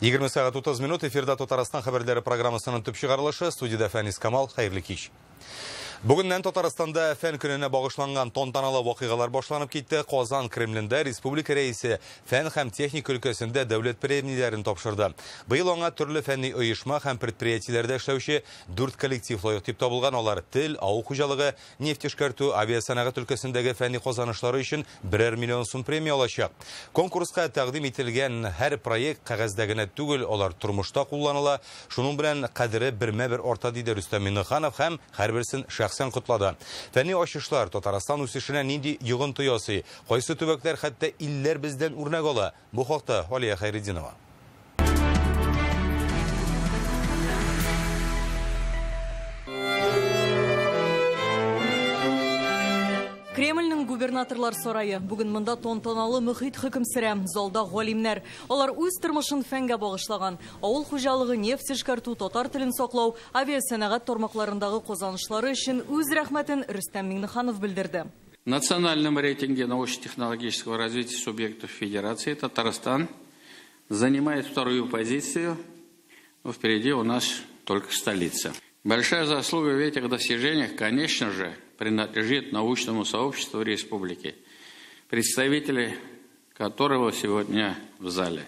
20 сағат 30 минут эфирда Татарстан хабарлары программасының түп шығарылышы, студияда Фәнис Камал, қайырлы кеш. Бүгіннен Татарстанда фән күніне бағышланған тонтаналы вақиғалар башланып кетті. Қазан Кремлінде республика рейсі фән һәм техник өлкәсендә дәүләт премияләрен тапшырды. Быел аңа төрле фәнни оешма һәм предприятиеләрдә эшләүче 4 коллектив лайык дип табылган. Алар тел, авыл хуҗалыгы, нефть эшкәртү, авиасәнәгать өлкәсендәге фәнни казанышлары өчен 1 миллион сум премия алачак. Конкурска тәкъдим ителгән һәр проект кәгазьдә генә түгел, алар тормышта кулланыла. Шуның белән кадере бермә-бер арта диде Рөстәм Миннеханов һәм һәрберсен шәхсән котлады. Фәнни ачышлар Татарстан үсешенә нинди йогынты ясый? Кайсы төбәкләр хәтта илләр бездән үрнәк ала? Бу хакта Алия Хәйретдинова. Кремльнең губернаторлар сарайы. Бүген монда тонтаналы мөхит хөкем сөрә. Залда галимнәр. Алар үз тормышын фәнгә багышлаган. Авыл хуҗалыгы, нефть эшкәртү, татар телен саклау, авиасәнәгать тармакларындагы казанышлары өчен үз рәхмәтен Рөстәм Миннеханов белдерде. В национальном рейтинге научно-технологического развития субъектов Федерации Татарстан занимает вторую позицию. Впереди у нас только столица. Большая заслуга в этих достижениях, конечно же, принадлежит научному сообществу республики, представители которого сегодня в зале.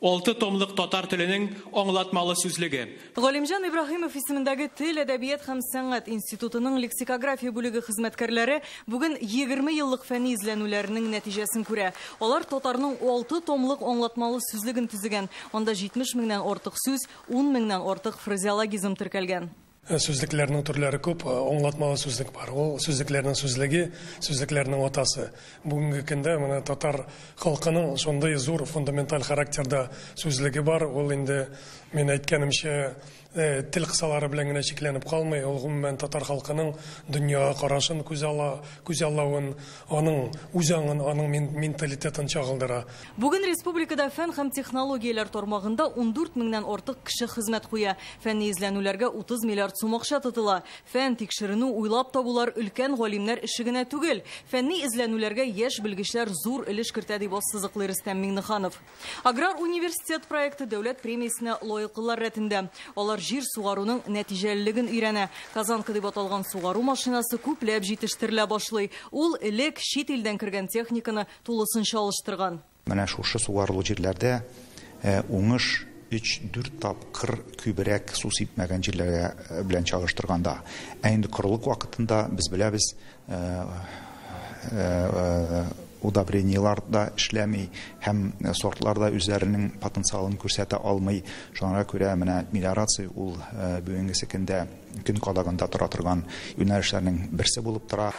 6 томлык татар теленең аңлатмалы сүзлеге. Галимҗан Ибраһимов исемендәге Тел, әдәбият һәм сәнгать институтының лексикография бүлеге хезмәткәрләре бүген 20 еллык фәнни изләнүләренең нәтиҗәсен күрә. Алар татарның 6 томлык аңлатмалы сүзлеген төзегән. Анда 70 меңнән артык сүз, 10 меңнән артык фразеологизм теркәлгән. Сүзлекләрнең төрләре күп, аңлатмалы сүзлек бар. Ул сүзлекләрнең сүзлеге, сүзлекләрнең атасы. Бүгенге көндә менә татар халкының шундый зур фундаменталь характерда сүзлеге бар. Ул инде мен әйткәнемчә тел кысалары белән генә чикләнеп калмый. Ул гомумән татар халкының дөньяга карашын, күзаллавын, аның үзаңын, аның менталитетын чагылдыра. Бүген республикада фән һәм технологияләр тармагында 14 меңнән артык кеше хезмәт куя. Фәнни изләнүләргә 30 миллиард сум акча тотыла. Фән тикшеренү, уйлап табулар өлкән галимнәр эше генә түгел. Фәнни изләнүләргә яшь белгечләр зур өлеш кертә дип ассызыклый Рөстәм Миннеханов. Аграр университет проекты дәүләт премиясенә лаеклылар рәтендә. Алар җир сугаруның нәтиҗәлелеген өйрәнә. Казанка дип аталган сугару машинасы күпләп җитештерелә башлый. Ул элек чит илдән кергән техниканы тулысынча алыштырган. Менә шушы сугарылу җирләрдә уңыш 3-4 тапкыр күбрәк су сипмәгән җирләргә белән чагыштырганда. Инде корылык вакытында без беләбез, удобрениялар да эшләми һәм сортлар да үзләренең потенциалын күрсәтә алмый. Шуңа күрә менә мелиорация ул бүгенге көндә көн кадагында тора торган юнәлешләрнең берсе булып тора.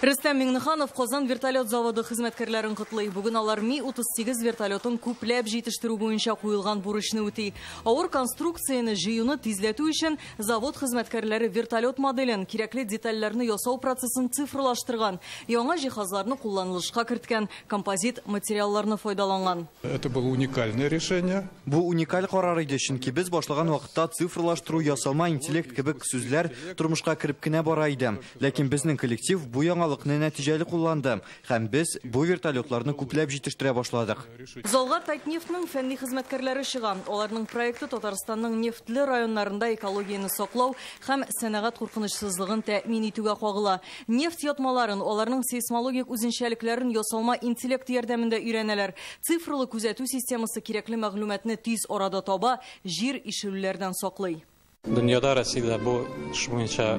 Рөстәм Миннеханов Казан вертолет заводы хезмәткәрләрен котлый. Бүген алар Ми-38 вертолетын күпләп җитештерү буенча куелган бурычны үти. Авыр конструкцияны җыюны тизләтү өчен завод хезмәткәрләре вертолет моделен, кирәкле детальләрне ясау процессын цифрлаштырган. Яңа җиһазларны кулланылышка керткән, композит материалларны файдаланган. Это было уникальное решение. Бу уникаль карар иде, чөнки без башлаган вакытта цифрлаштыру, ясалма интеллект кебек сүзләр тормышка кереп кенә бара иде. Ләкин безнең коллектив бу яңа нәтиҗәле кулланды һәм без бу вертолетларны күпләп җитештерә башладык. Залга Татнефтьнең фәнни хезмәткәрләре чыга. Аларның проекты Татарстанның нефтле районнарында экологияны саклау һәм сәнәгать куркынычсызлыгын тәэмин итүгә кагыла. Нефть ятмаларын, аларның сейсмологик үзенчәлекләрен ясалма интеллект ярдәмендә өйрәнәләр. Цифрлы күзәтү системасы кирәкле мәгълүматны тиз арада таба, җир ишелүләрдән саклый. Дөньяда, Россиядә бу эш буенча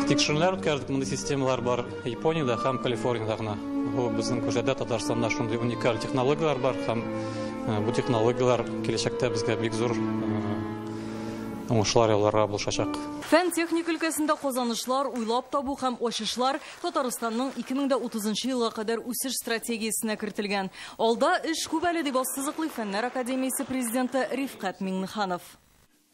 тикшерүләр үткәрдек, мондай системалар бар Япониядә һәм Калифорниядә гына. Бу безнең күлдә Татарстанда шундый уникаль технологиялар бар һәм бу технологиялар киләчәктә безгә бик зур уңышлар яуларга булышачак. Фән техник өлкәсендә казанышлар, уйлап табу һәм ачышлар Татарстанның 2030 елга кадәр үсеш стратегиясенә кертелгән. Алда эш күп әле дип ассызыклый Фәннәр академиясе президенты Рифкат Миннеханов.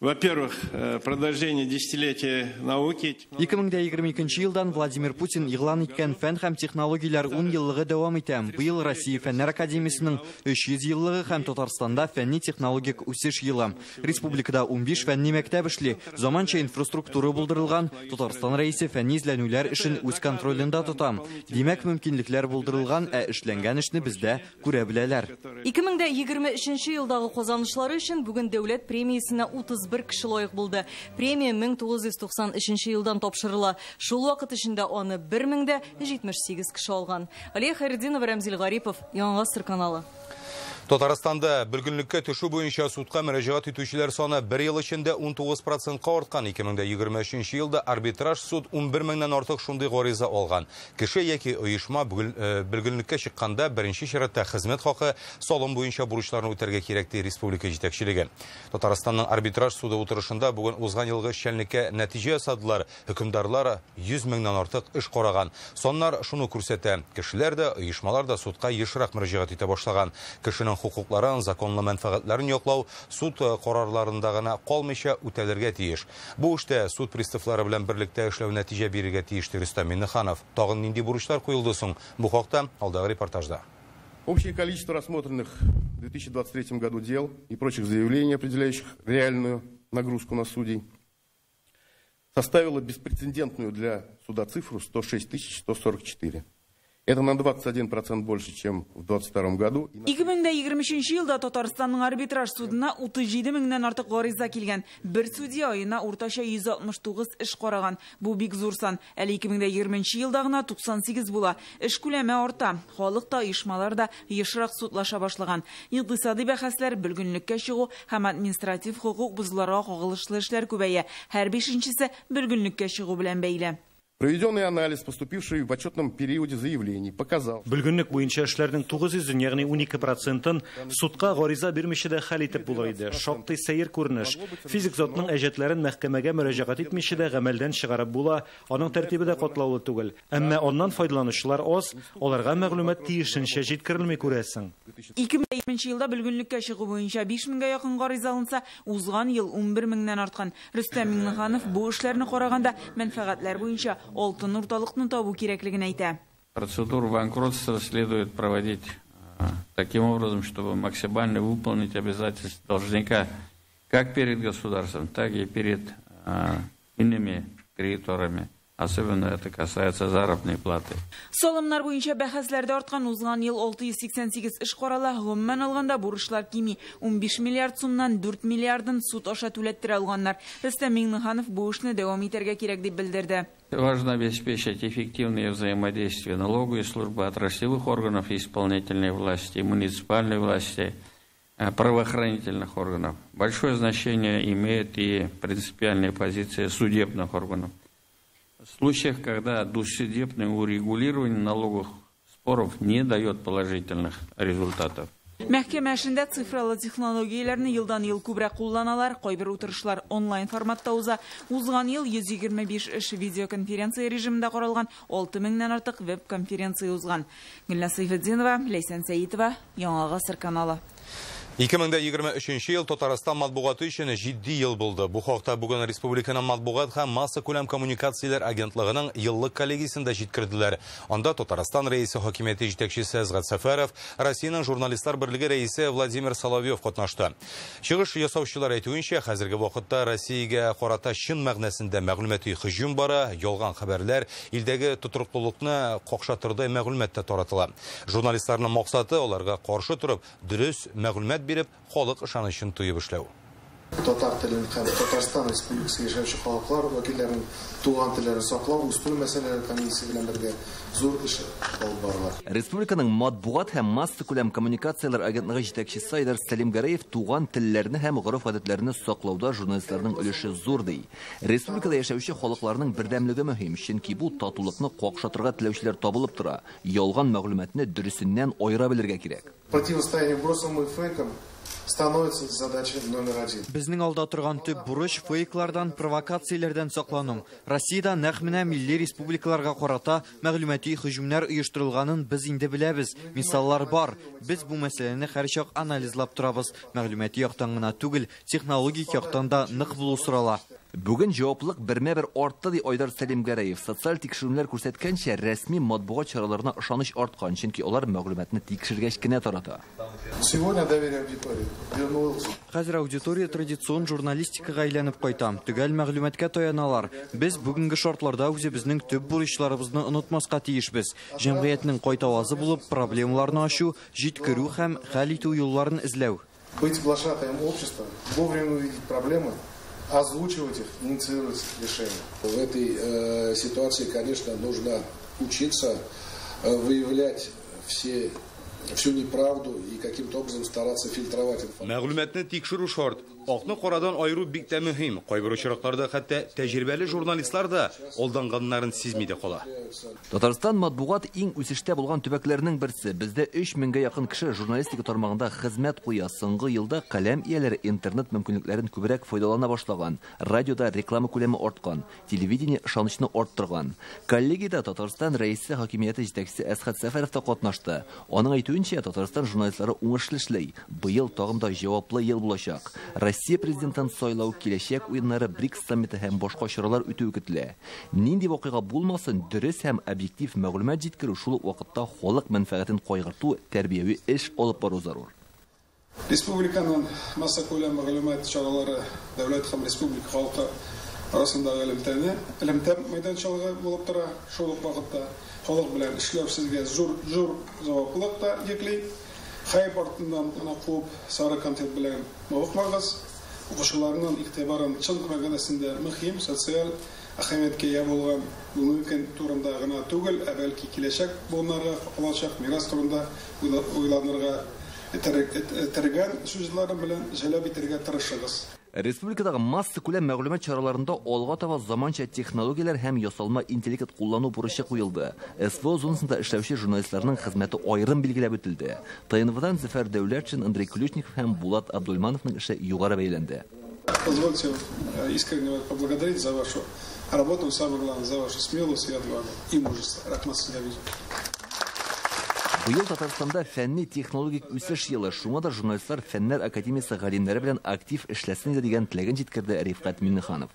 Во-первых, продолжение десятилетия науки. 2022 елдан Владимир Путин игълан иткән фән һәм технологиялар 10 еллыгы дәвам итә. Быел Россия Фәннәр академиясының 300 еллыгы һәм Татарстанда фәнни технологик үсеш елы. Республикада 15 фәнни мәктәп эшли. Заманча инфраструктура булдырылган. Татарстан рәисе фәнни эзләнүләр эшен үз контролендә тота. Димәк, мөмкинлекләр булдырылган, эшләнгән эшне бездә күрә беләләр. 2023 елдагы казанышлары өчен бүген дәүләт премиясенә 31 кеше лайык булды. Премия 1993 елдан тапшырыла. Шул вакыт эчендә аны 1078 кеше алган. Алия Хайретдинова, Рамзил Гарипов, Яңа Гасыр каналы. Татарстанда бүлгенлеккә төшү буенча судка мөрәҗәгать итүчеләр саны 1 ел эчендә 19%-ка арткан. 2023 елда арбитраж суд 11 меңнән артык шундый гариза алган. Кеше яки оешма бүлгенлеккә чыкканда беренче чиратта хезмәт хакы, салым буенча бурычларны үтәргә кирәк ди республика җитәкчелеге. Татарстанның арбитраж суды утырышында бүген узган елгы эшчәнлеккә нәтиҗә ясадылар. Хөкемдарлар 100 меңнән артык эш караган. Соннар шуны күрсәтә. Кешеләр дә, оешмалар да судка ешрак мөрәҗәгать итә башлаган. Кешенең хукукларын, законлы мәнфәгатьләрен яклау суд карарларында гына калмыйча үтәлергә тиеш. Бу эштә суд приставлары белән берлектә эшләү нәтиҗә бирергә тиеш Рөстәм Миннеханов. Тагын нинди бурычлар куелды соң? Бу хакта алдагы репортажда. Общее количество рассмотренных в 2023 году дел и прочих заявлений, определяющих реальную нагрузку на судей, составило беспрецедентную для суда цифру 106 144. Это на 21% больше, чем в 2022 году. 2023 елда Татарстанның арбитраж судына 37 меңнән артык гариза килгән. Бер судья аена уртача 169 эш караган. Бу бик зур сан. Әле 2020 елда гына 98 була. Эш күләме арта. Халык та, оешмалар да ешрак судлаша башлаган. Икътисади бәхәсләр, бүлгенлеккә чыгу һәм административ хукук бозуларга кагылышлы эшләр күбәя. Һәр бишенчесе бүлгенлеккә чыгу белән бәйле. Проведенный анализ, поступивший в отчетном периоде заявлений, показал... Бүлгенлек буенча эшләрнең 900, ягъни 12%-ын судка гариза бирмичә дә хәл итеп була иде. Шактый сәер күренеш. Физик затның әҗәтләрен мәхкәмәгә мөрәҗәгать итмичә дә гамәлдән чыгарып була, аның тәртибе дә катлаулы түгел. Әмма аннан файдаланучылар аз, аларга мәгълүмат тиешенчә җиткерелми күрәсең. 2020 елда бүлгенлеккә чыгу буенча 5 меңгә якын гариза алынса, узган ел 11 меңнән арткан. Рөстәм Миннеханов бу эшләрне караганда мәнфәгатьләр буенча алтын урталыкны табу кирәклеген әйтә. Процедуру банкротства следует проводить таким образом, чтобы максимально выполнить обязательства должника как перед государством, так и перед иными кредиторами. Особенно это касается заработной платы. Салымнар буенча бәхәсләрдә арткан узган ел 688 эш карала, гомумән алганда бурычлар кими 15 миллиард сумнан 4 миллиардын суд аша түләттерә алганнар. Рөстәм Миннеханов бу эшне дәвам итәргә кирәк дип белдерде. Важно обеспечить эффективное взаимодействие налоговой службы, отраслевых органов исполнительной власти, муниципальной власти, правоохранительных органов. Большое значение имеет и принципиальная позиция судебных органов. В случаях, когда досудебное урегулирование налоговых споров не дает положительных результатов. Мәхкәмә эшендә цифрлы технологияләрне елдан ел күбрәк кулланалар, кайбер утырышлар онлайн форматта уза. Узган ел 125 эш видеоконференция режимында каралган, 6 меңнән артык веб-конференция узган. Гөлнас Сайфетдинова, Ләйсән Сәитова, Яңа Гасыр каналы. 2023 ел Татарстан матбугаты өчен 7 ел булды. Бу хакта бүген республиканың матбугат һәм масса күләм коммуникацияләр агентлыгының еллык коллегиясендә җиткерделәр. Анда Татарстан рәисе хакимияте җитәкчесе Әзгат Сәфәров, Россиянең журналистлар берлеге рәисе Владимир Соловьев катнашты. Чыгыш ясаучылар әйтүенчә, хәзерге вакытта Россиягә карата чын мәгънәсендә мәгълүмати һөҗүм бара, ялган хәбәрләр, илдәге тотрыклылыкны какшатырдай мәгълүмат таратыла. Журналистларның максаты аларга каршы турып, дөрес мәгълүмат биреп, халык ышанычын туеп эшләү. Татар телен һәм Татарстан Республикасы яшәүче халыклар вәкилләренең туган телләрен саклау үстү мәсьәләләре комиссиясе белән бергә зур эш алып барылар. Республиканың матбугат һәм масса күләм коммуникацияләр агентлыгы җитәкчесе Айдар Сәлим Гәрәев туган телләрне һәм гореф-гадәтләрне саклауда журналистларның өлеше зур ди. Республикада яшәүче халыкларның бердәмлеге мөһим, чөнки бу татулыкны какшатырга теләүчеләр табылып тора. Ялган мәгълүматны дөресеннән аера белергә кирәк. Противостояние вбросам и фейкам становится задачей номер один. Безнең алда торган төп бурыч фейклардан, провокацияләрдән саклану. Россиядә нәкъ менә милли республикаларга карата мәгълүмати һөҗүмнәр оештырылганын без инде беләбез. Мисаллар бар. Без бу мәсьәләне һәрчак анализлап торабыз. Мәгълүмати яктан гына түгел, технологик яктан да нык булу сорала. Бүген җаваплылык бермә-бер артты, ди Айдар Сәлимгәрәев. Социаль тикшерүләр күрсәткәнчә, рәсми матбугат чараларына ышаныч арткан, чөнки алар мәгълүматны тикшергәч кенә тарата. Сегодня доверие аудитории вернулось. Хәзер аудитория традицион журналистикага әйләнеп кайта. Төгәл мәгълүматкә таяналар. Без бүгенге шартларда үзебезнең төп бурычларыбызны онытмаска тиешбез. Җәмгыятьнең кайта авазы булып, проблемаларны ачу, җиткерү һәм хәл итү юлларын эзләү. Быть глашатаем общества, вовремя увидеть проблемы, озвучивать их, инициировать решения. В этой ситуации, конечно, нужно учиться выявлять всю неправду и каким-то образом стараться фильтровать информацию. Мәгълүматны тикшерү шарт. Акны карадан айыру бик тә мөһим. Кайбер очракларда хәтта тәҗрибәле журналистлар да алданганнарын сизми дә кала. Татарстан матбугат иң үсештә булган төбәкләрнең берсе. Бездә 3000гә якын кеше журналистика тармагында хезмәт куя. Соңгы елда каләм ияләре интернет мөмкинлекләрен күбрәк файдалана башлаган. Радиода реклама күләме арткан, телевидение ышанычны арттырган. Коллегиядә Татарстан рәисе хакимияте җитәкчесе Әсхәт Сәфәров та катнашты. Аның әйтүенчә, Татарстан журналистлары уңышлы эшләй. Быел тагын да җаваплы ел булачак. Россия президентын сайлау, киләчәк уеннары, БРИКС саммиты һәм башка чаралар үтү көтелә. Нинди вакыйга булмасын, дөрес һәм объектив мәгълүмат җиткерү шул ук вакытта халык мәнфәгатен кайгырту, тәрбияви эш алып бару зарур. Республиканың масса күләм мәгълүмат чаралары дәүләт һәм республика халкы арасындагы элемтә мәйданчыгы булып тора. Шул ук вакытта халык белән эшләү сезгә зур җаваплылык та йөкләй. Хайп артыннан куып, сары контент белән мавыкмагыз. Укучыларның игътибарын чын мәгънәсендә мөһим социаль әһәмияткә ия булган бүгенге көн турында гына түгел, бәлки киләчәк буыннарга калачак мирас турында уйланырга тергән сүзләр белән җәлеп итәргә тырышыгыз. Республикадагы масса күләм мәгълүмат чараларында алга таба заманча технологияләр һәм ясалма интеллект куллану бурычы куелды. СВО зонасында эшләүче журналистларның хезмәте аерым билгеләп үтелде. ТНВдан Зөфәр Дәүләтшин, Андрей Ключников һәм Булат Абдульмановның эше югары бәяләнде. Позвольте искренне поблагодарить за вашу работу и, самое главное, за вашу смелость и отвагу и мужество. Рахмат сезгә. Быел Татарстанда фәнни технологик үсеш елы, шуңа да журналистлар фәннәр академиясе галимнәре белән актив эшләсен дигән теләген җиткерде Рифкат Миннеханов.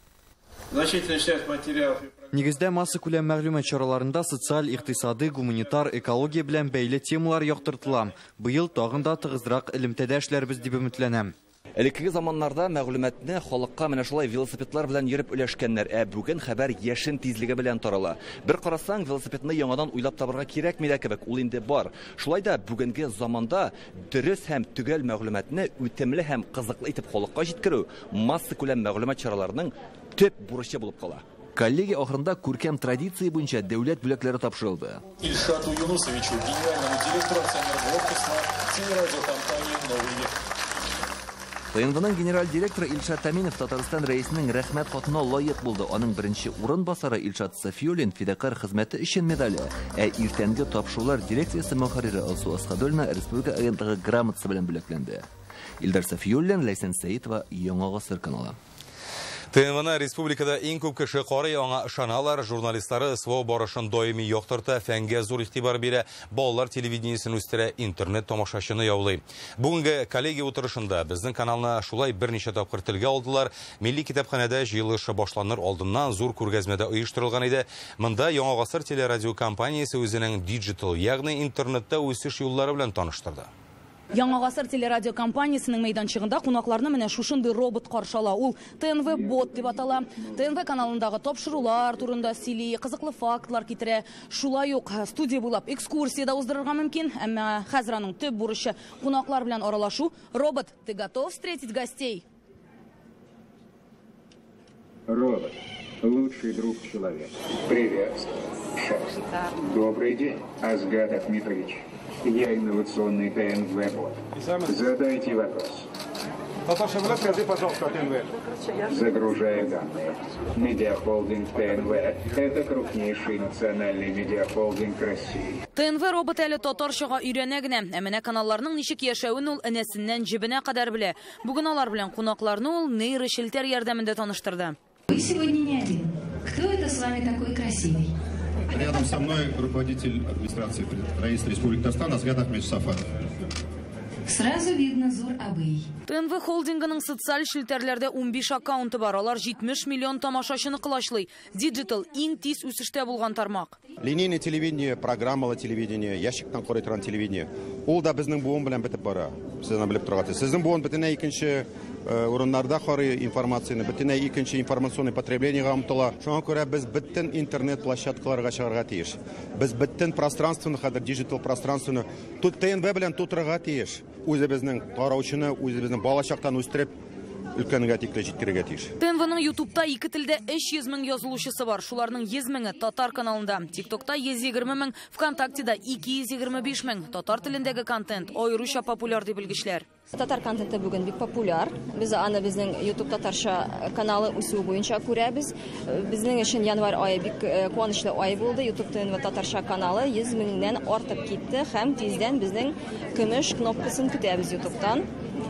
Нигездә масса күләм мәгълүмат чараларында социаль, икътисади, гуманитар, экология белән бәйле темалар яктыртыла. Быел тагын да тыгызрак элемтәдә эшләрбез дип өметләнәм. Элекке заманнарда мәгълүматны халыкка менә шулай велосипедлар белән йөреп өләшкәннәр, бүген хәбәр яшен тизлеге белән тарала. Бер карасаң, велосипедны яңадан уйлап табырга кирәкми дә кебек, ул инде бар. Шулай да бүгенге заманда дөрес һәм төгәл мәгълүматны үтемле һәм кызыклы итеп халыкка җиткерү масса күләм мәгълүмат чараларының төп бурычы булып кала. Коллегия ахырында күркәм традиция буенча дәүләт бүләкләре тапшырылды. Ильшату Юнусовичу, генеральному директору акционерного общества телерадиокомпании «Новый век». ТНВның генераль директоры Ильшат Таминов Татарстан рәисенең рәхмәт хатына лаек булды. Аның беренче урынбасары Ильшат Сафиуллин фидакар хезмәте өчен медале. Иртәнге тапшырулар дирекциясе мөхәррире Алсу Асхадуллина республика агентлыгы грамотасы белән бүләкләнде. Илдар Сафиуллин, Ләйсән Сәитова, Яңа Гасыр каналы. ТНВны республикада иң күп кеше карый, аңа ышаналар, журналистлары СВО барышын даими яктырта, фәнгә зур игътибар бирә, балалар телевидениесен үстерә, интернет тамашачыны яулый. Бүгенге коллегия утырышында безнең каналны шулай берничә тапкыр телгә алдылар. Милли китапханәдә җыелышы башланыр алдыннан зур күргәзмәдә оештырылган иде. Монда Яңа Гасыр телерадио компаниясе үзенең диджитал, ягъни интернетта үсеш юллары белән таныштырды. Яңа Гасыр телерадио компаниясының мәйданчыгында кунакларны менә шушындый робот каршыла. Ул ТНВ бот дип атала. ТНВ каналындагы тапшырулар турында сөйли, кызыклы фактлар китерә. Шулай ук студия буйлап экскурсия да уздырырга мөмкин. Әмма хәзер аның төп бурычы кунаклар белән аралашу. Робот, ты готов встретить гостей? Робот, лучший друг человека. Привет, шеф. Добрый день, Азгат Ахмитович. Я инновационный ТНВ-бот. Задайте вопрос. Скажи, пожалуйста, ТНВ. Загружая данные. Медиахолдинг ТНВ – это крупнейший национальный медиахолдинг России. ТНВ роботы әле татарчага өйрәнә генә. Әмәнә каналларның ничек яшәвен ул энәсеннән җибенә кадәр белә. Бүген алар белән кунакларны ул нейрошелтер ярдәмендә таныштырды. Вы сегодня не один. Кто это с вами такой красивый? Рядом со мной руководитель администрации правительства Республики Татарстан Азгат Ахмедович Сафаров. Сразу видно Зур Абый. ТНВ холдингының социаль шелтерләрдә 15 аккаунты бар. Алар 70 миллион тамашачыны кылачлый. Digital иң тиз үсештә булган тармак. Линейное телевидение, программалы телевидение, ящиктан карый торган телевидение. Ул да безнең буын белән бетеп бара. Сезне белеп торгансыз. Сезнең буын бөтенләй икенче урыннарда карый информацияны, бөтенләй икенче информационный потреблениегә омтыла. Шуңа күрә без бөтен интернет площадкаларга чыгарга тиеш. Без бөтен пространствоны, хәзер диджитал пространствоны ТНВ белән тутырга тиеш. Үзебезнең тараучыны, үзебезнең балачактан үстереп өлкәнгә тикле җиткерергә тиеш. ТНВның YouTube'та 2 телдә 300 мең язылучысы бар. Шуларның 100 меңе татар каналында, TikTok'та 120 мең, ВКонтактеда 225 мең. Татар телендәге контент аеруча популяр дип белгечләр. Татар контенты бүген бик популяр. Без аны безнең YouTube татарча каналы үсү буенча күрәбез. Безнең өчен январь ае бик куанычлы ай булды. YouTube ТНВ татарча каналы 100 меңнән артып китте һәм тиздән безнең көмеш кнопкасын көтәбез YouTube'тан.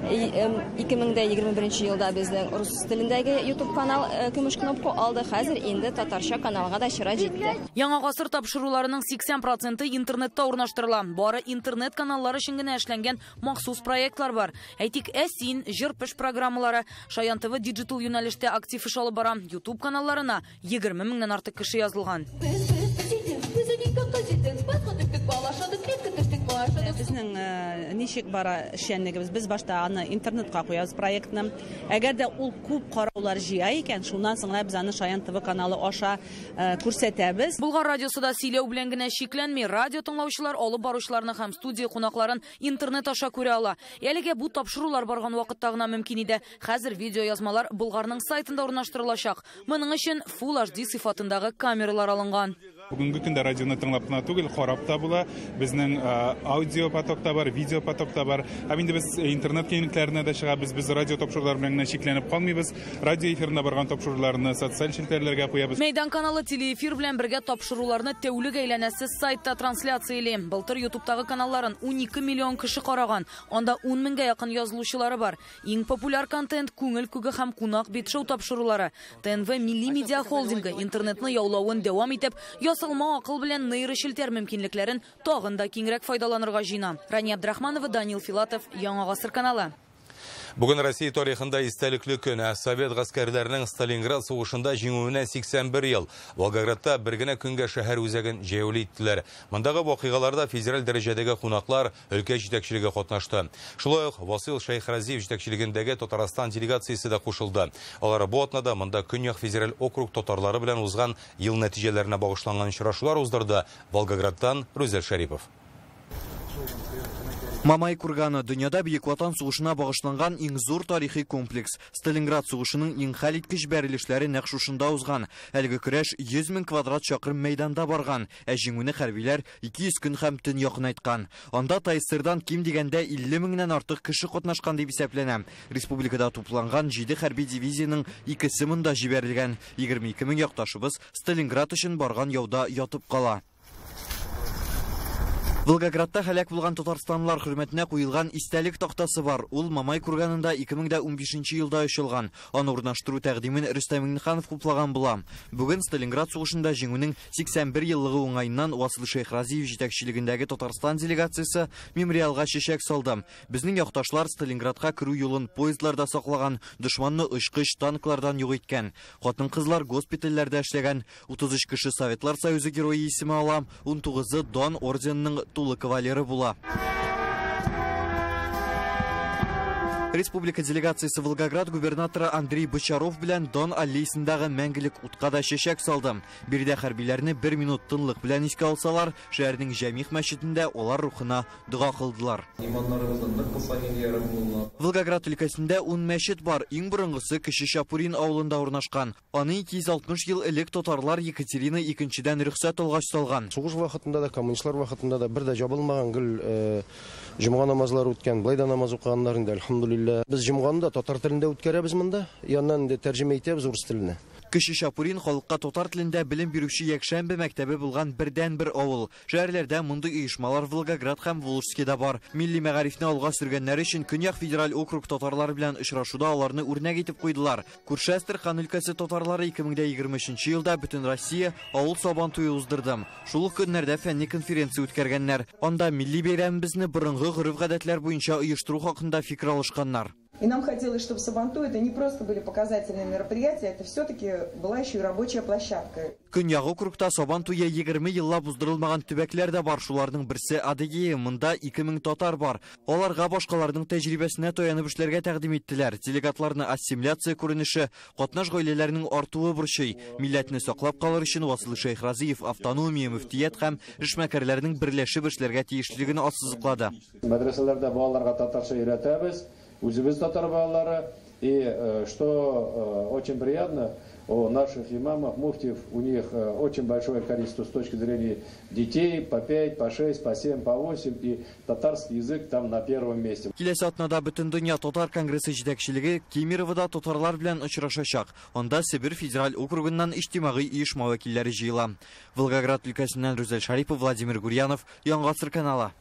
2021 елда безнең рус телендәге YouTube канал көмеш кнопка алды. Хәзер инде татарча каналга да чыра җитте. Яңа гасыр тапшыруларының 80% интернетта урнаштырыла. Бары интернет каналлары өчен генә эшләнгән махсус проектлар бар. Әйтик, Әсин, Җырпыш программалары, Шаян ТВ диджитал юнәлештә актив эш алып бара. YouTube каналларына 20 меңнән артык кеше язылган. Безнең ничек бара эшчәнлегебез, без башта аны интернетка куябыз проектны. Әгәр дә ул күп караулар җыя икән, шуннан соң без аны Шаян ТВ каналы аша күрсәтәбез. Булган радиосында сөйләү белән генә шикләнми, радио тыңлаучылар алып баручыларны һәм студия кунакларын интернет аша күрә ала. Әлегә бу тапшырулар барган вакытта гына мөмкин иде. Хәзер видео язмалар Булгарның сайтында урнаштырылачак. Моның өчен Full HD сыйфатындагы камералар алынган. Бүгенге көндә радионы тыңлап кына түгел, карап та була. Безнең аудио потокта бар, видео потокта бар. Һәм инде без интернет киңлекләренә дә чыгабыз. Без радио тапшырулар белән генә шикләнеп калмыйбыз. Радио эфирында барган тапшыруларны социаль челтәрләргә куябыз. Мәйдан каналы телеэфир белән бергә тапшыруларны тәүлек әйләнәсез сайтта трансляцияле. Былтыр YouTube'тагы каналларын 12 миллион кеше караган. Анда 10 меңгә якын язылучылары бар. Иң популяр контент күңел күге һәм кунак бит-шоу тапшырулары. ТНВ Милли медиа холдингы интернетны яулавын дәвам итеп, ясалма акыл белән нейрошелтер мөмкинлекләрен тагын да киңрәк файдаланырга җыена. Рания Абдрахманова, Данил Филатов, Яңа гасыр каналы. Бүген Россия тарихында истәлекле көн. Совет гаскәрләренең Сталинград сугышында җиңүенә 81 ел. Волгоградта бер генә көнгә шәһәр үзәген җәяүле иттеләр. Мондагы вакыйгаларда федераль дәрәҗәдәге кунаклар өлкә җитәкчелеге катнашты. Шулай ук Васил Шәйхразиев җитәкчелегендәге Татарстан делегациясе дә кушылды. Алар бу атнада монда Көньяк федераль округ татарлары белән узган ел нәтиҗәләренә багышланган очрашулар уздырды. Волгоградтан Рүзәл Шәрипов. Мамай курганы дөньяда Бөек Ватан сугышына багышланган иң зур тарихи комплекс. Сталинград сугышының иң хәлиткеч бәрелешләре нәкъ шушында узган. Әлеге көрәш 100 мең квадрат чакрым мәйданда барган. Җиңүне хәрбиләр 200 көн һәм төн якынайткан. Анда Тайсырдан ким дигәндә 50 меңнән артык кеше катнашкан дип исәпләнә. Республикада тупланган 7 хәрби дивизияның 2се монда җибәрелгән. 22 мең якташыбыз Сталинград өчен барган яуда ятып кала. Волгоградта һәлак булган татарстанлылар хөрмәтенә куелган истәлек тактасы бар. Ул Мамай курганында 2015 елда ачылган. Аны урнаштыру тәкъдимен Рөстәм Миңнеханов хуплаган була. Бүген Сталинград сугышында җиңүнең 81 еллыгы уңаеннан Васил Шәйхразиев җитәкчелегендәге Татарстан делегациясе мемориалга чәчәк салды. Безнең якташлар Сталинградка керү юлын поездларда саклаган, дошманны очкыч танклардан юк иткән. Хатын-кызлар госпитальләрдә эшләгән, 33 кеше Советлар Союзы герое исеме ала, 19-ы Дон орденының тулы кавалеры була. Республика делегациясы Волгоград губернаторы Андрей Бочаров белән Дон аллеясындагы мәңгелек утка да чәчәк салды. Биредә хәрбиләрне 1 минут тынлык белән искә алсалар, шәһәрнең Җәмигъ мәчетендә алар рухына дуга кылдылар. Волгоград өлкәсендә 10 мәчет бар. Иң борынгысы Кече Шапурин авылында урнашкан. Аны 260 ел элек татарлар Екатерина II-дән рөхсәт алгач салган. Сугыш вакытында да, коммунистлар вакытында да бер дә җабылмаган гел җомга намазлары үткән, блайда намаз укыганнар инде, альхамдулилlah. Алхамдулилля. Без җомганда татар телендә үткәрәбез монда, яннан тәрҗемә итәбез урыс теленә. Кече Шапурин халыкка татар телендә белем бирүче якшәмбе мәктәбе булган бердән-бер авыл. Шәһәрләрдә мондый оешмалар Волгоград һәм Волжскида бар. Милли мәгарифне алга сөргәннәр өчен Көньяк федераль округ татарлары белән очрашуда аларны үрнәк итеп куйдылар. Күрше Әстерхан өлкәсе татарлары 2023 елда бөтен Россия авыл сабантуе уздырды. Шул ук көннәрдә фәнни конференция үткәргәннәр. Анда милли бәйрәмебезне борынгы гореф-гадәтләр буенча оештыру хакында фикер алышканнар. И нам хотелось, чтобы Сабантуй это не просто были показательные мероприятия, это все-таки была еще и рабочая площадка. Көньяк округта Сабантуе 20 еллап уздырылмаган төбәкләр дә бар. Шуларның берсе Адыгея, монда 2000 татар бар. Аларга башкаларның тәҗрибәсенә таянып эшләргә тәкъдим иттеләр. Делегатларны ассимиляция күренеше, катнаш гаиләләрнең артуы борчый. Милләтне саклап калыр өчен Васил Шейхразиев автономия, мөфтият һәм эшмәкәрләрнең берләшеп эшләргә тиешлеген ассызыклады. Мәдрәсәләрдә балаларга татарча өйрәтәбез. Үзебез татар балалары, и что очень приятно, у наших имамов, муфтиев, у них очень большое количество с точки зрения детей, по 5, по 6, по 7, по 8, и татарский язык там на первом месте. Киләсе атнада бөтен дөнья татар конгрессы җитәкчелеге Кемеровда татарлар белән очрашачак. Анда Сибир федераль округыннан иҗтимагый оешма вәкилләре җыела. Волгоград өлкәсеннән Рүзәл Шарипов, Владимир Гурьянов, Яңа Гасыр каналы.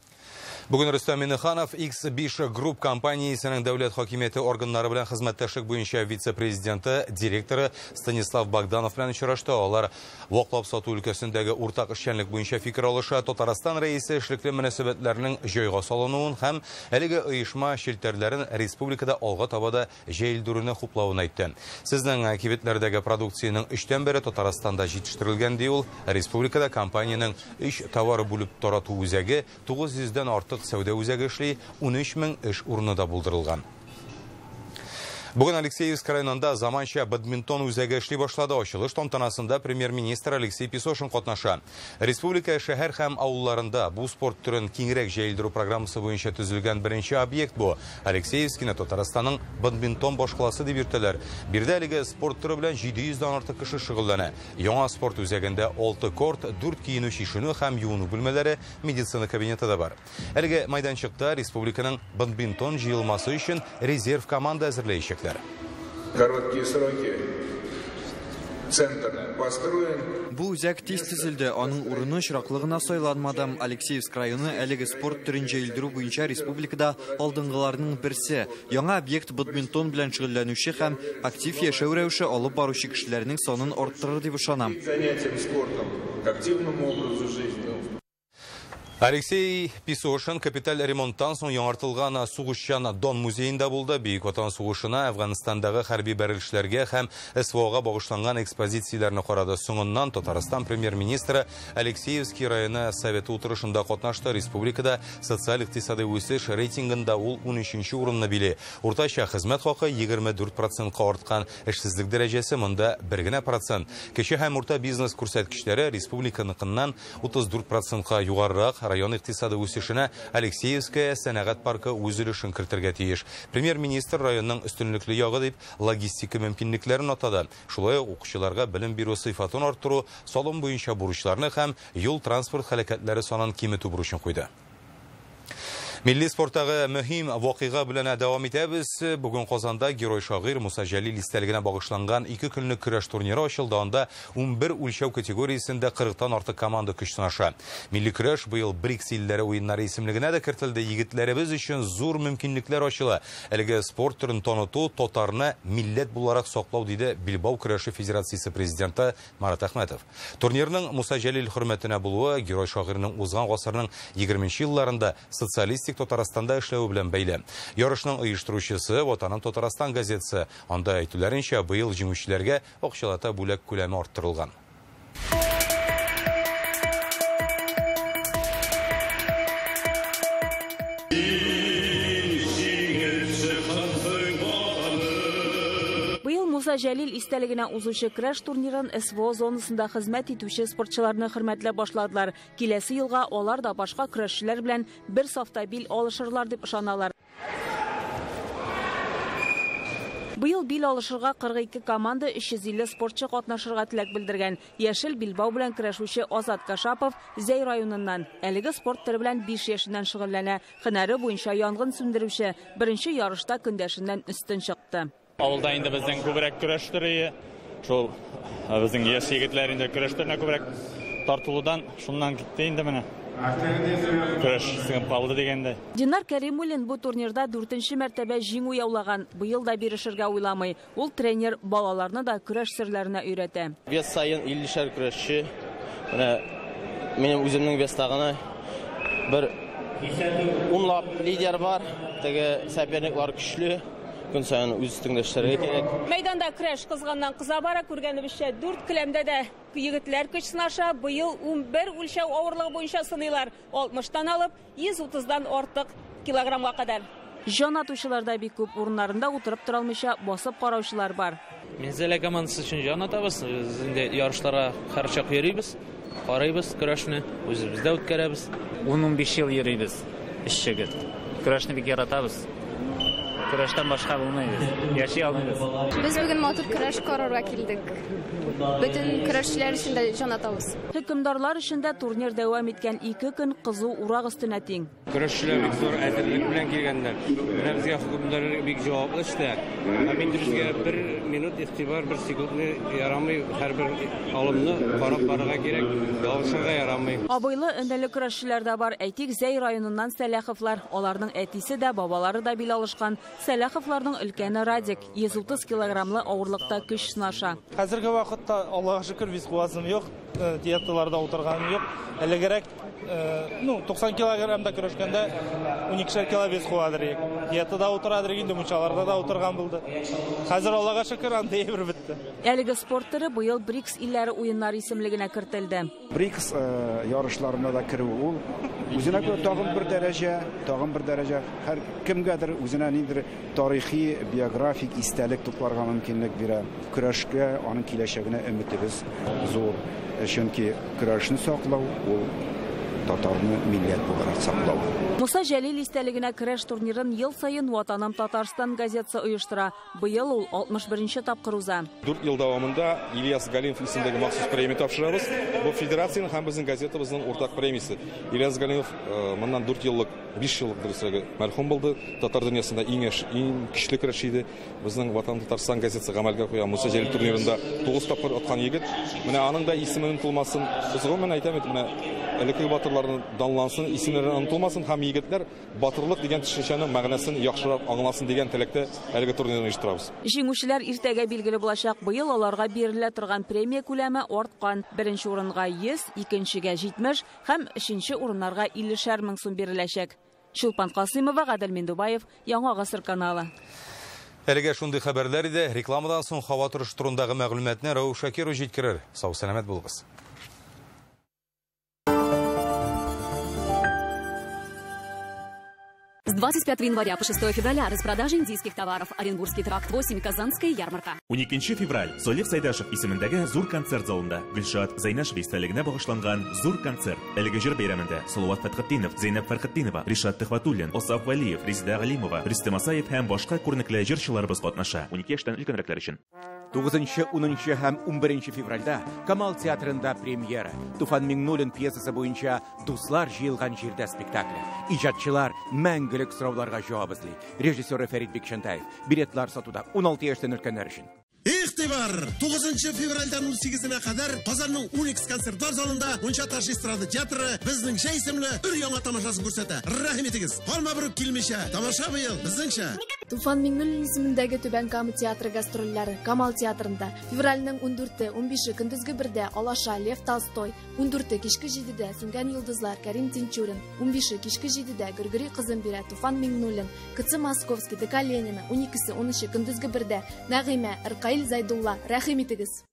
Бүген Рөстәм Миннеханов X5 Group компаниясенең дәүләт хакимияте органнары белән хезмәттәшлек буенча вице-президенты, директоры Станислав Богданов белән очрашты. Алар ваклап сату өлкәсендәге уртак эшчәнлек буенча фикер алыша, Татарстан рәисе эшлекле мөнәсәбәтләрнең җайга салынуын һәм әлеге оешма шелтәрләрен республикада алга табада җәелдерүне хуплавын әйтте. Сезнең кибетләрдәге продукцияның 3/1 Татарстанда җитештерелгән ди ул. Республикада компаниянең 3 товары бүлеп тарату үзәге 900-дән артык сәүдә үзәге эшли, 13 000 эш урыны да булдырылган. Бүген Алексеевск районында заманча бадминтон үзәге эшли башлады. Ачылыш тантанасында премьер-министр Алексей Песошин катнаша. Республика шәһәр һәм авылларында бу спорт түрен киңрәк җәелдерү программасы буенча төзелгән беренче объект бу. Алексеевскны Татарстанның бадминтон башкаласы дип йөртәләр. Бирдә әлеге спорт түре белән 700-дан артык кеше шөгыльләнә. Яңа спорт үзәгендә 6 корт, 4 киенү чишенү һәм юыну бүлмәләре, медицина кабинеты да бар. Әлеге майданчыкта республиканың бадминтон җыелмасы өчен резерв команда әзерләячәк. Короткие сроки. Центр построен. Бу үзәк тиз төзелде. Аның урыны чираклыгына сайланмады. Алексеевск районы әлеге спорт түрен җәелдерү буенча республикада алдынгыларның берсе. Яңа объект бадминтон белән шөгыльләнүче һәм актив яшәү рәвеше алып баручы кешеләрнең санын арттырыр дип ышанам. Занятием спортом, к активному образу жизни. Алексей Песошин капиталь ремонттан соң яңартылган сугышчан Дон музейында булды. Бөек Ватан сугышына, Афганистандагы хәрби бәрелешләргә һәм СВОга багышланган экспозицияләрне карады. Соңыннан Татарстан премьер-министры Алексеевский районы советы утырышында катнашты. Республикада социаль-икътисади үсеш рейтингында ул 13-нче урынны били. Уртача хезмәт хакы 24%-ка арткан, эшсезлек дәрәҗәсе монда 1%. Кече һәм урта бизнес күрсәткечләре республиканыкыннан 34%-ка югарырак. Район икътисады үсешенә Алексеевская сәнәгать паркы үз өлешен кертергә тиеш. Премьер-министр районның өстенлекле ягы дип логистика мөмкинлекләрен атады. Шулай ук укучыларга белем бирү сыйфатын арттыру, салым буенча бурычларны һәм юл транспорт һәлакәтләре санын киметү бурычын куйды. Milli sportагы мөһим вакыйга белән дәвам итәбез. Бүген Казанда герой шагыйрь Муса Җәлил истәлегенә багышланган 2 көнлек көрәш турниры ачылды. Анда 11 үлчәү категориясендә 40-тан артык команда көч сынаша. Милли көрәш быел БРИКС илләре уеннары исемлегенә дә кертелде. Егетләребез өчен зур мөмкинлекләр ачыла. Әлеге спорт түрен таныту, татарны милләт буларак саклау диде Билбау көрәше федерациясе президенты Марат Әхмәтов. Турнирның Муса Җәлил хөрмәтенә булуы герой шагыйрьнең узган гасырның 20-нче елларында социалистик Татарстанда эшләү белән бәйле. Ярышның оештыручысы Ватаным Татарстан газетасы. Анда әйтүләренчә, быел җиңүчеләргә акчалата бүләк күләме арттырылган. Муса Җәлил истәлегенә узучы көрәш турнирын СВО зонасында хезмәт итүче спортчыларны хөрмәтләп башладылар. Киләсе елга алар да башка көрәшчеләр белән бер сафта бил алышырлар дип ышаналар. Быел бил алышырга 42 команда 350 спортчы катнашырга теләк белдергән. Яшел Билбау белән көрәшүче Азат Кашапов Зәй районыннан. Әлеге спорт төре белән 5 яшеннән шөгыльләнә. Һөнәре буенча янгын сүндерүче беренче ярышта көндәшеннән өстен чыкты. Авылда инде безнең күбрәк көрәш төре, шул безнең яшь егетләр инде көрәш төренә күбрәк тартылудан шуннан китте инде менә. Көрәш сыгып калды дигәндә. Динар Кәримуллин бу турнирда 4нче мәртәбә җиңү яулаган. Быел да бирешергә уйламый. Ул тренер балаларны да көрәш серләренә өйрәтә. Вес сайын 50-шәр көрәшче. Менә минем үземнең вестагына бер 10 лидер бар. Теге соперниклар көчле. Көн сайын үз тиңдәшләргә кирәк. Мәйданда көрәш кызганнан кыза бара, күргәнебезчә 4 келәмдә дә егетләр көч сынаша. Быел 11 үлчәү авырлыгы буенча сынылар. 60-тан алып 130-дан артык килограммга кадәр. Җан атучыларда бик күп урыннарында утырып тора алмыйча басып караучылар бар. Мензелә командасы өчен җан атабыз. Инде ярышларга һәрчак йөрибез, карыйбыз көрәшне, үзебездә үткәрәбез. 10-15 ел йөрибез. Эшчегез. Көрәшне бик яратабыз. Көрәштән башка булмыйбыз. Яши алмыйбыз. Без бүген матур көрәш карарга килдек. Бөтен көрәшчеләр өчен дә җан атабыз. Хөкемдарлар өчен дә турнир дәвам иткән 2 көн кызу урак өстенә тиң. Көрәшчеләр бик зур әзерлек белән килгәннәр. Менә безгә хөкемдарлар бик җаваплы эшләр. Мин безгә 1 минут игътибар, 1 секундны ярамый, һәрбер алымны карап барырга кирәк. Ялышырга ярамый. Абыйлы өндәле көрәшчеләр дә бар. Әйтик, Зәй районыннан Сәләховлар. Аларның әтисе дә, бабалары да бил алышкан. Сәләховларның өлкәне Радик 130 килограммлы авырлыкта көч сынаша. Хәзерге вакытта Аллаһка шөкер вис куасым юк, диеталарда утырганым юк. Әлегәрәк 90 килограммда көрәшкәндә 12 кило вес куадыр. Диетада утырадыр инде, мунчаларда да утырган булды. Хәзер Аллаһка шөкер анда ибр бетте. Әлеге спорт төре быел БРИКС илләре уеннары исемлегенә кертелде. БРИКС ярышларына да керү ул үзенә күрә тагын бер дәрәҗә һәр кемгәдер үзенә ниндидер тарихи, биографик истәлек тупларга мөмкинлек бирә. Көрәшкә, аның киләчәгенә өметебез зур. Чөнки көрәшне саклау ул татарны милләт буларак саклау. Муса Җәлил истәлегенә көрәш турнирын ел сайын Ватаным Татарстан газетасы оештыра. Быел ул 61-нче тапкыр уза. 4 ел дәвамында Ильяс Галимов исемендәге махсус премия тапшырабыз. Бу федерациянең һәм безнең газетабызның уртак премиясе. Ильяс Галимов моннан 4 еллык, 5 еллык дөресрәге мәрхүм булды. Татар дөньясында иң көчле көрәш иде. Безнең Ватаным Татарстан газетасы гамәлгә куя. Муса Җәлил турнирында 9 тапкыр аткан егет. Менә аның да исемен тулмасын. Без гомумән әйтәм, менә элекке батырларны данлансын, исемнәре онытылмасын һәм егетләр батырлык дигән төшенчәнең мәгънәсен яхшырак аңласын дигән теләктә әлеге турнирны оештырабыз. Җиңүчеләр иртәгә билгеле булачак. Быел аларга бирелә торган премия күләме арткан. Беренче урынга 100, икенчегә 70 һәм өченче урыннарга 50 мең сум биреләчәк. Чулпан Касыймова, Гадел Миндубаев, Яңа Гасыр каналы. Әлегә шундый хәбәрләр иде. Рекламадан соң һава торышы турындагы мәгълүматны Рәүф Шакиров җиткерер. Сау сәламәт булыгыз. С 25 января по 6 февраля распродажа индийских товаров. Оренбургский тракт 8, Казанская ярмарка. 12 февраль Солих Сайдашев исемендәге зур концерт залында Гөлшат Зайнашев истәлегенә багышланган зур концерт. Әлеге җыр бәйрәмендә Салават Фәтхетдинов, Зейнәп Фәрхетдинова, Ришат Төхвәтуллин, Осаф Валиев, Резида Галимова, Рөстәм Асаев һәм башка күренекле җырчыларыбыз катнаша. 12 яшьтән өлкәнрәкләр өчен. 9-10 һәм 11 февральдә Камал театрында премьера. Туфан Миңнуллин пьесасы буенча Дуслар җыелган җирдә спектакле. Иҗатчылар мәңгелек сорауларга җавап эзли. Режиссер Фәрит Бикшентаев. Билетлар сатуда 16 яшьтән өлкәннәр өчен. Игътибар! 9 февральдән 18-нә кадәр Казанның Уникс концертлар залында Унча Таш эстрада театры безнең Җәй исемле өр-яңа тамашасын күрсәтә. Рәхим итегез. Калма бүрек килмичә. Тамаша быел безнеңчә. Туфан Миңнуллин исемендәге Түбән Кама театры гастрольләре Камал театрында февральнең 14-е, 15-е көндезге 1-дә Алаша Лев Толстой, 14-е кичке 7-дә Сүнгән йолдызлар Кәрим Тинчурин, 15-е кичке 7-дә Григорий кызын бирә Туфан Миңнуллин, КЦ Московский, ДК Ленина, 12-се, 10-ше көндезге 1-дә Нәгыймә Ркаил Зайдулла. Рәхим итегез.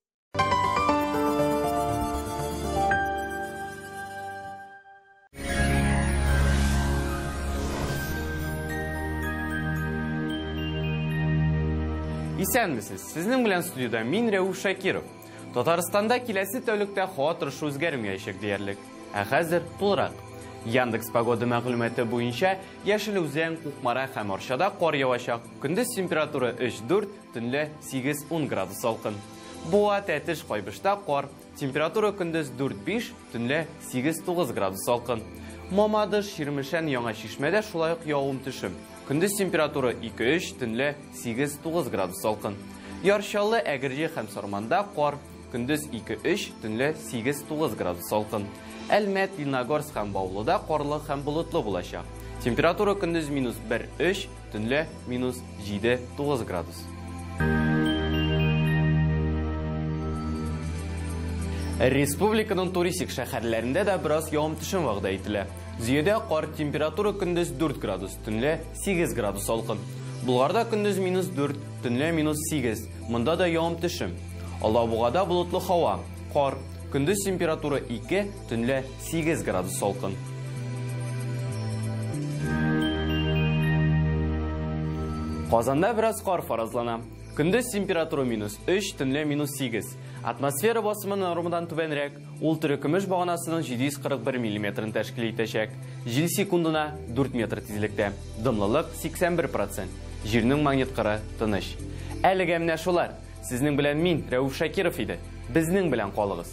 Исәнмесез, сезнең белән студиода мин Рәүф Шакиров. Татарстанда киләсе тәүлектә һава торышы үзгәрмәячәк диярлек. Ә хәзер тулырак. Яндекс погода мәгълүматы буенча, Яшел Үзән, Кукмара һәм Арчада кар явачак. Көндез температура 3-4, төнлә 8-10 градус салкын. Буа, Тәтеш, Кайбышта кар. Температура көндез 4-5, төнлә 8-9 градус салкын. Мамадыш, Ширмешән, Яңа Шишмәдә шулай ук явым-төшем. Көндез температура 2-3, төнлә 8-9 градус салкын. Ярчалы, Әгерҗе һәм Сарманда кар. Көндез 2-3, төнлә 8-9 градус салкын. Әлмәт, Леногорск һәм Баулыда карлы һәм болытлы булачак. Температура көндез -1-3, төнлә -7-9 градус. Республиканың туристик шәһәрләрендә дә бераз явым-төшем вәгъдә ителә. Зөядә кар, температура көндез 4 градус, төнлә 8 градус салкын. Булгарда көндез -4, төнлә -8. Монда да явым-төшем. Алабугада болытлы һава, кар. Көндіз температура 2, төнлә 8 градус салкын. Казанда бераз кар фаразлана. Көндіз температура -3, төнлә -8. Атмосфера басымы нормадан түбәнрәк. Ул төрекөмеш баганасының 741 мм тәшкил итәчәк. Җил секундына 4 метр тизлектә. Дымлылык 81%. Җирнең магниткары тыныч. Әлегә менә шулар. Сезнең белән мин, Рәүф Шакиров иде. Безнең белән калыгыз.